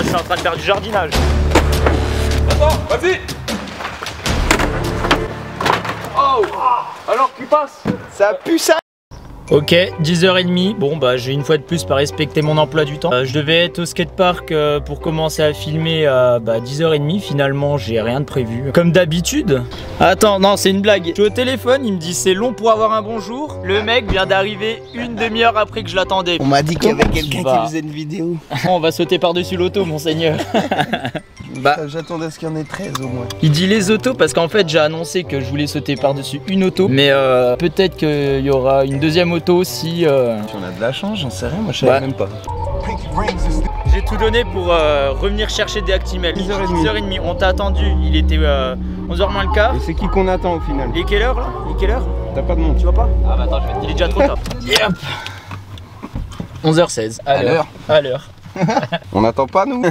je suis en train de faire du jardinage. Attends, vas-y. Oh, alors tu passes. Ça pue ça. Ok, 10h30. Bon bah j'ai une fois de plus pas respecté mon emploi du temps. Je devais être au skatepark pour commencer à filmer à 10h30. Finalement j'ai rien de prévu. Comme d'habitude. Attends, non c'est une blague. Je suis au téléphone, il me dit c'est long pour avoir un bonjour. Le mec vient d'arriver une demi-heure après que je l'attendais. On m'a dit qu'il y avait quelqu'un qui faisait une vidéo. On va sauter par-dessus l'auto monseigneur. J'attendais à ce qu'il y en ait 13 au moins. Il dit les autos parce qu'en fait j'ai annoncé que je voulais sauter par-dessus une auto. Mais peut-être qu'il y aura une deuxième auto si... Si on a de la chance, j'en sais rien, moi je savais même pas. J'ai tout donné pour revenir chercher des Actimel. 10h30. On t'a attendu, il était 11h moins le quart. Et c'est qui qu'on attend au final? Il est quelle heure là? Il est quelle heure? T'as pas de montre? Tu vois pas? Ah bah attends, il est déjà trop tard. Yep. 11h16. À l'heure. À l'heure. On n'attend pas nous?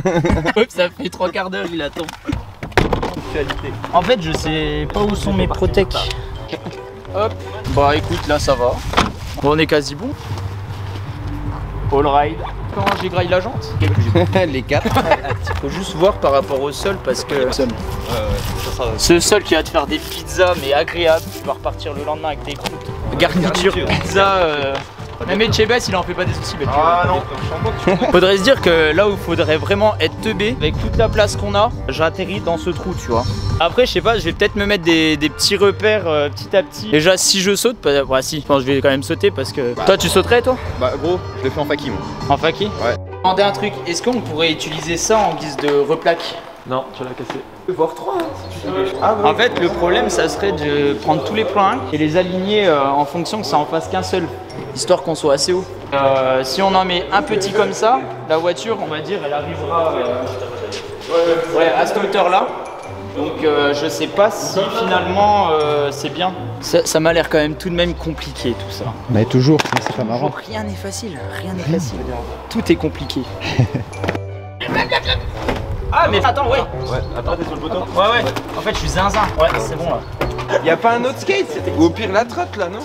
Ça fait 3 quarts d'heure, il attend. En fait, je sais pas où sont mes protèques. Hop. Bah écoute, là ça va. Bon, on est quasi bon. All ride. Comment j'ai graillé la jante? Les 4. Faut juste voir par rapport au sol parce que ce sol qui va te faire des pizzas mais agréables. Tu vas repartir le lendemain avec des croûtes. Garniture pizza. Même Etchebest il en fait pas des soucis. Ah non. Faudrait se dire que là où faudrait vraiment être teubé, avec toute la place qu'on a, j'atterris dans ce trou, tu vois. Après, je sais pas, je vais peut-être me mettre des petits repères petit à petit. Déjà, si je saute, bah si, je pense que je vais quand même sauter parce que. Toi, tu sauterais, toi? Bah gros, je l'ai fait en faki moi. En faki? Ouais. Demander un truc, est-ce qu'on pourrait utiliser ça en guise de replaque? Non, tu l'as cassé. Voir 3 En fait, le problème, ça serait de prendre tous les plans 1 et les aligner en fonction que ça en fasse qu'un seul, histoire qu'on soit assez haut. Si on en met un petit comme ça, la voiture, on va dire, elle arrivera à cette hauteur-là. Donc, je sais pas si finalement c'est bien. Ça m'a l'air quand même tout de même compliqué tout ça. Mais toujours, c'est pas marrant. Rien n'est facile, rien n'est facile. Tout est compliqué. Ah mais attends, ouais. Attends, t'es sur le bouton. Ouais. En fait, je suis zinzin. Ouais, c'est bon là. Y'a pas un autre skate? Ou au pire la trotte là, non?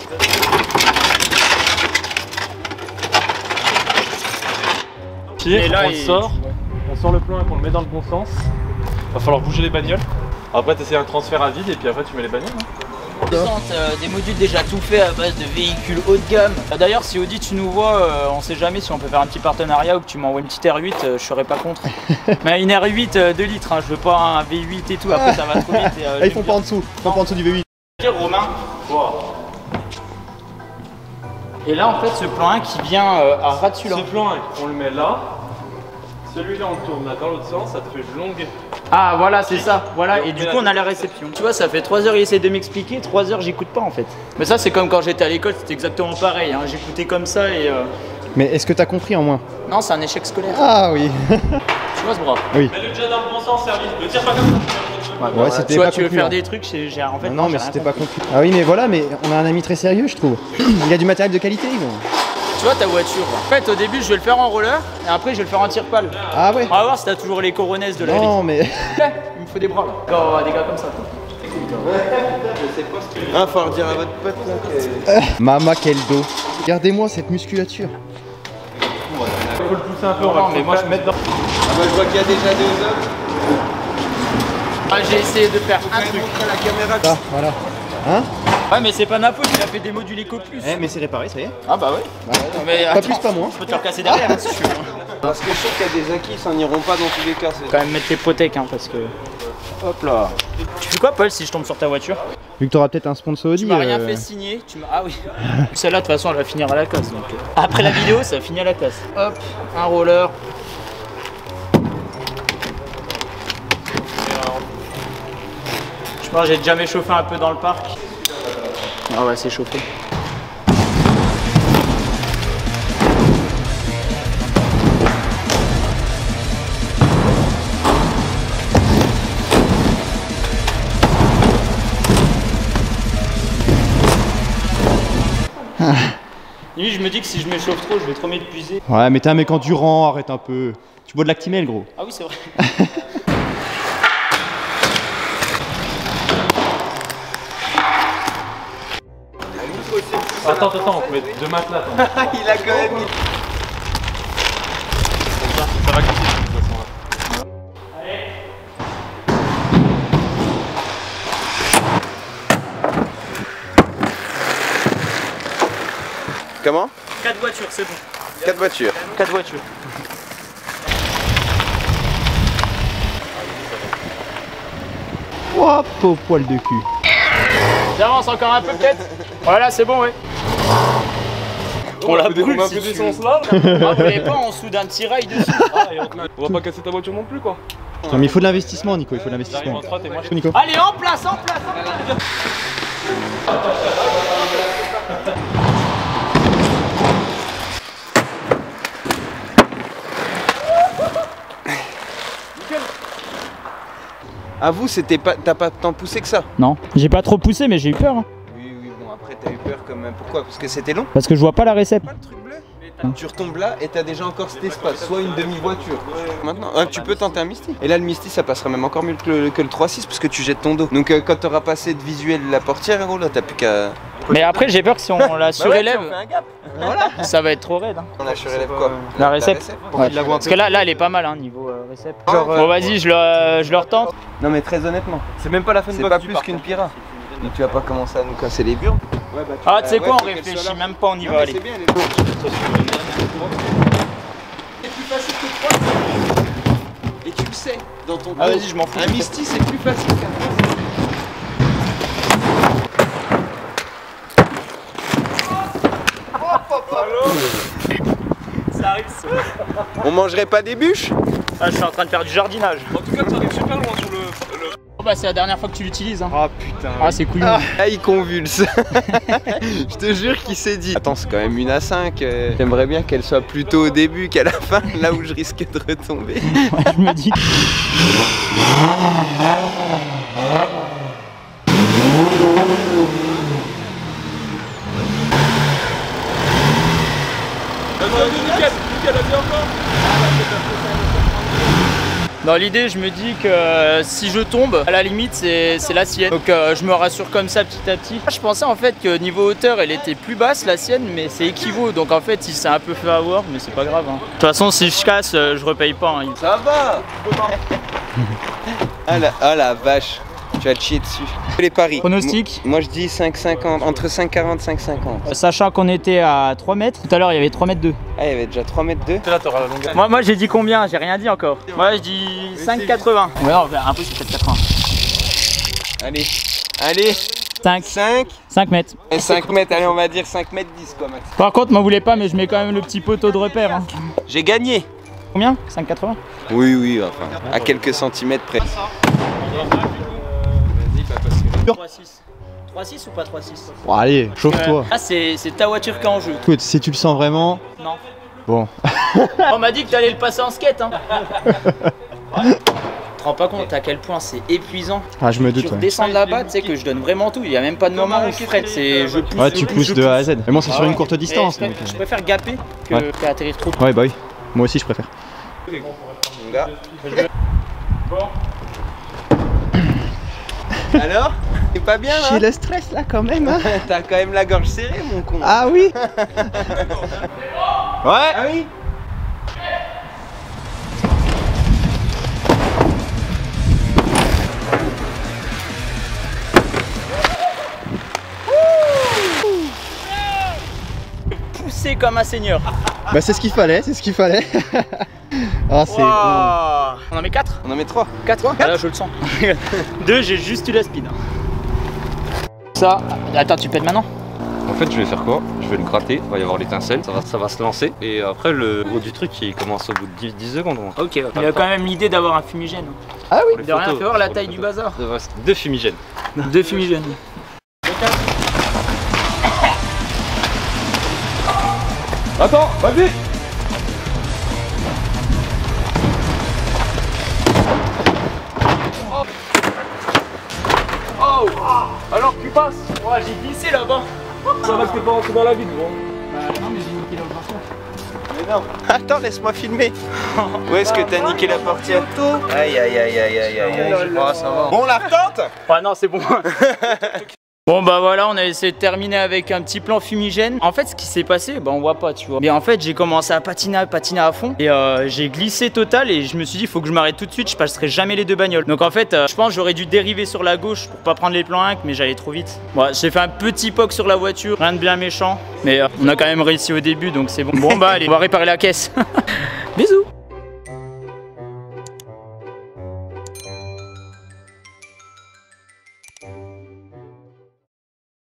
Et là, on sort le plan et qu'on le met dans le bon sens. Va falloir bouger les bagnoles. Après, t'essayes un transfert à vide et puis après, tu mets les bagnoles. Des modules déjà tout faits à base de véhicules haut de gamme. D'ailleurs, si Audi tu nous vois, on sait jamais si on peut faire un petit partenariat ou que tu m'envoies une petite R8, je serais pas contre. Mais une R8 2 litres, hein, je veux pas un V8 et tout, après ça va trop vite. Ils font pas en dessous, du V8. Romain. Et là en fait ce plan 1 qui vient à ras dessus là. Ce plan 1, on le met là. Celui-là, on le tourne là dans l'autre sens, ça te fait une longue. Ah voilà, c'est ça, voilà, et du coup on a la réception. Tu vois, ça fait 3 heures, il essaie de m'expliquer, 3 heures j'écoute pas en fait. Mais ça c'est comme quand j'étais à l'école, c'était exactement pareil, hein. J'écoutais comme ça et... Mais est-ce que t'as compris en moins? Non, c'est un échec scolaire. Ah oui. Tu vois ce bras? Oui. Mets-le déjà dans le bon sens, service. Ne tire pas comme ça. Ouais, c'était tu vois, pas tu veux conclu, faire hein. des trucs, en fait... Non, mais j'ai c'était rien pas conclu. Ah oui, mais voilà, mais on a un ami très sérieux, je trouve. Il a du matériel de qualité, bon. Tu vois ta voiture, en fait au début je vais le faire en roller et après je vais le faire en tire-pale. Ah ouais. On va voir si t'as toujours les coronesses de la vie. Non, mais... Il me faut des bras là. Oh, des gars comme ça. Ah, faut leur dire à votre pote là que... Mama, quel dos. Regardez-moi cette musculature. Faut le pousser un peu, on va mais moi je mettre dans. Ah bah je vois qu'il y a déjà 2 hommes. Ah, j'ai essayé de faire un truc. Montrer à la caméra. Ah, voilà. Hein? Ouais mais c'est pas ma faute, il a fait des modules Eco Plus. Eh, mais c'est réparé, ça y est. Ah bah ouais. Non, mais Pas plus, pas moins. je peux te le casser derrière hein, si tu veux. Parce que je sais qu'il y a des acquis, ça n'iront pas dans tous les cas. Quand même mettre tes protèques hein parce que... Hop là. Tu fais quoi Paul si je tombe sur ta voiture? Vu que t'auras peut-être un sponsor Audi. Tu m'as rien fait signer, Ah oui. Celle-là de toute façon elle va finir à la casse donc... Après la vidéo ça finit à la casse. Hop, un roller. Je pense que j'ai déjà m'échauffé un peu dans le parc. Ah ouais c'est chauffé. Lui, je me dis que si je m'échauffe trop, je vais trop m'épuiser. Ouais, mais t'es un mec endurant, arrête un peu. Tu bois de l'Actimel, gros. Ah oui, c'est vrai. Attends, on met 2 matelas. Il a quand même mis. Ça va casser de toute façon là. Comment? 4 voitures, c'est bon. 4 voitures. 4 voitures. Hop, au poil de cul. J'avance encore un peu peut-être. Voilà, c'est bon, ouais. On la brûle si tu veux. là. Ah, vous l'avez pas en dessous d'un petit rail dessus. On va pas casser ta voiture non plus quoi. Non mais il faut de l'investissement Nico, il faut de J'arrive l'investissement. en 30 et moi je... Nico. Allez, en place, en place, en place. À vous, c'était pas. T'as pas tant poussé que ça? Non, j'ai pas trop poussé, mais j'ai eu peur. Hein. Oui, oui, bon, après t'as eu peur quand même. Pourquoi? Parce que c'était long? Parce que je vois pas la récep. Pas le truc bleu? Tu retombes là et t'as déjà encore cet espace, soit une demi-voiture. Maintenant, tu peux tenter un Misty. Et là, le Misty, ça passera même encore mieux que le 3.6 parce que tu jettes ton dos. Donc, quand t'auras passé de visuel la portière, gros, là, t'as plus qu'à. Mais après, j'ai peur que si on la surélève, on fait un gap. Voilà. ça va être trop raide. Hein. On la surélève quoi? La récep. Ouais. Parce que là, elle est pas mal, hein, niveau récep. Genre, Bon, vas-y, je le retente. Non, mais très honnêtement, C'est même pas la fin de c'est pas plus qu'une Pira. Donc, tu vas pas commencer à nous casser les burnes. Ouais, bah, Ah, tu sais quoi, on réfléchit même pas, on y va, allez. C'est bien, elle est lourde. C'est plus facile que 3. Et tu le sais, dans ton Ah, dos. vas-y, je m'en fous. Un Misty, c'est plus facile qu'un 3. Ça arrive, ça. On mangerait pas des bûches? Ah, je suis en train de faire du jardinage. En tout cas tu arrives super loin sur le... Oh, bah, c'est la dernière fois que tu l'utilises. Hein. Ah putain. Ah, c'est couillon. Ah, il convulse. Je te jure qu'il s'est dit. Attends, c'est quand même une A5. J'aimerais bien qu'elle soit plutôt au début qu'à la fin, là où je risque de retomber. Ouais, je me dis. Nickel, elle a bien encore. Dans l'idée, je me dis que si je tombe, à la limite, c'est la sienne. Donc je me rassure comme ça petit à petit. Je pensais en fait que niveau hauteur, elle était plus basse la sienne, mais c'est équivaut. Donc en fait, il s'est un peu fait avoir, mais c'est pas grave. Hein. De toute façon, si je casse, je repaye pas. Hein. Ça va. Ah la vache. Tu vas te chier dessus. Les paris. Pronostic. Moi je dis 5,50. Entre 5,40 et 5,50. Sachant qu'on était à 3 mètres. Tout à l'heure, il y avait 3 mètres 2. Ah, il y avait déjà 3 mètres 2. Là t'auras la longueur. Moi j'ai dit combien? J'ai rien dit encore. Moi je dis 5,80. Ouais, on va un peu sur 80. Allez. Allez. 5 mètres. Et 5 mètres. Allez, on va dire 5 mètres 10 quoi, Max. Par contre, m'en voulez pas, mais je mets quand même le petit poteau de repère. Hein. J'ai gagné. Combien? 5,80. Oui, enfin, à quelques centimètres près. 3,6 ou pas 3,6? Bon allez, chauffe-toi. Ah, c'est ta voiture qui est en jeu. Écoute, si tu le sens vraiment, Non. bon. On m'a dit que t'allais le passer en skate. Hein. Tu te rends pas compte à quel point c'est épuisant. Ah je me doute. Tu Ouais. redescends de là-bas, tu sais que je donne vraiment tout. Il y a même pas de moment où je freine. C'est je pousse. Ouais, tu pousses de A à Z. Mais bon, c'est sur Ah une ouais. courte distance. Mais Donc, je préfère gaper Ouais. qu'atterrir trop. Ouais, bah oui. Moi aussi, je préfère. Mon gars. Alors? C'est pas bien là? J'ai le stress là quand même. Hein. T'as quand même la gorge serrée, mon con. Ah oui. Ouais. Ah oui. Poussé comme un seigneur. Bah c'est ce qu'il fallait, c'est ce qu'il fallait. Ah c'est. Wow. On en met 4? On en met 3. 4? Ah, là je le sens. 2, j'ai juste eu la speed. Ça, attends, tu pètes maintenant? En fait, je vais faire quoi? Je vais le gratter, il va y avoir l'étincelle, ça va se lancer. Et après, le gros du truc, il commence au bout de 10 secondes. Ok, il a quand même l'idée d'avoir un fumigène. Ah oui. De rien, fais voir la taille du bazar. 2 fumigènes. 2 fumigènes. Attends, vas-y. Oh, alors tu passes. Ouais, j'ai glissé là-bas. Ça va que t'es pas rentré dans la ville, gros. Bah non, mais j'ai niqué la portière. Mais non. Attends, laisse-moi filmer. Où est-ce que t'as niqué la portière? Aïe. Oh, ça va. Bon, on la retente? Ouais, non, c'est bon. Bon bah voilà, on a essayé de terminer avec un petit plan fumigène. En fait ce qui s'est passé, bah on voit pas tu vois. Mais en fait j'ai commencé à patiner à fond. Et j'ai glissé total et je me suis dit faut que je m'arrête tout de suite, je passerai jamais les deux bagnoles. Donc en fait je pense j'aurais dû dériver sur la gauche pour pas prendre les plans 1 mais j'allais trop vite. Bon, j'ai fait un petit poc sur la voiture, rien de bien méchant. Mais on a quand même réussi au début donc c'est bon. Bon bah allez, on va réparer la caisse. Bisous.